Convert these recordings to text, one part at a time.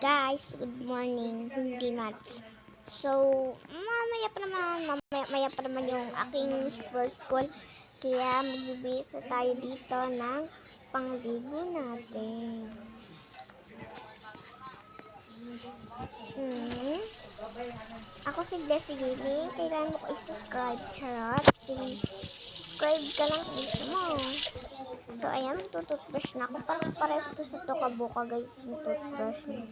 Guys, good morning. Hindi nuts. So, mamaya pa naman yung aking first call. Kaya magbibisa tayo dito ng pangligo natin. Ako si Blessy Gaming. Kailangan mo ko i-subscribe. Charot. Subscribe ka lang dito mo. So, ayan, tututbrush na ako. Parehas to sa Tokaboka, guys, yung toothbrush mo.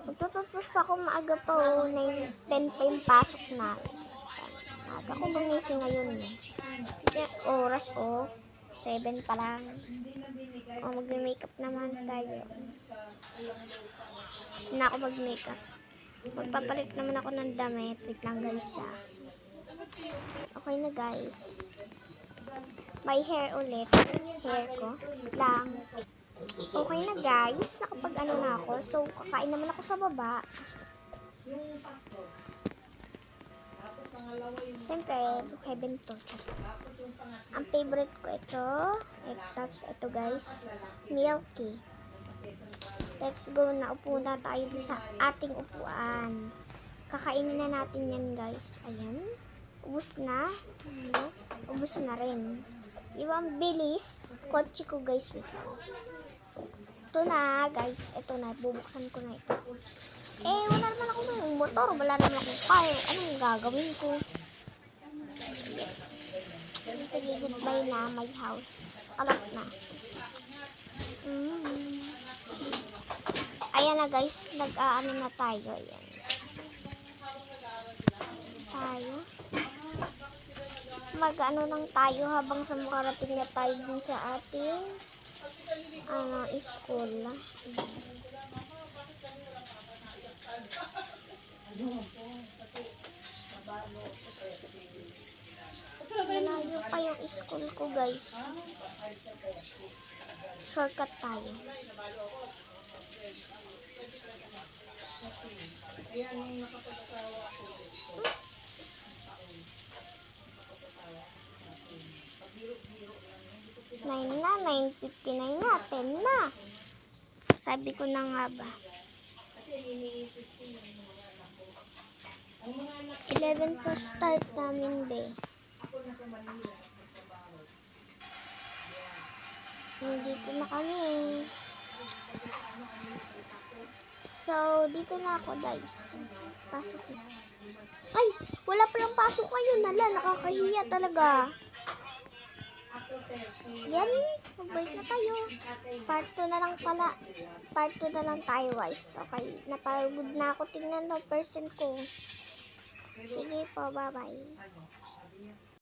Magtututbrush pa ako maaga pa, 10 pa yung pasok na. Maaga ko gumising ngayon, oras, 7 pa lang. Mag-makeup naman tayo. Gusto na ako mag-makeup. Magpapalit naman ako ng damit. Wait lang, guys, Okay na, guys. May hair ulit. Hair ko. Lang. Okay na, guys. Nakapag na ako. So, kakain naman ako sa baba. Siyempre, heaven to. Ang favorite ko ito. Tapos ito, guys. Milky. Let's go. Naupo na tayo sa ating upuan. Kakainin na natin yan, guys. Ayan. Ubus na. Ubus na rin. Yung bilis. Kotse ko, guys. Wait lang. Ito na, guys. Ito na. Bubuksan ko na ito. Wala naman ako ng motor. Wala naman akong car. Anong gagawin ko? Sige, goodbye na. My house. Kalap na. Ayan na, guys. Nag-aano na tayo. Ayan. Mag-ano lang tayo habang sa makarating na tayo din sa ating school. Malayo pa yung school ko, guys. Shortcut tayo. Nine na, 9:59 na, 10 na. Sabi ko na nga ba. 11 pa start namin, be. Dito na kami. So, dito na ako, guys. Pasok na. Ay, wala palang pasok ngayon. Nakakahiya talaga. Yan, magbalik na tayo. Part 2 na lang pala. Part 2 na lang tayo, guys. Okay, napagod na ako. Tingnan ng person ko. Sige po, bye-bye.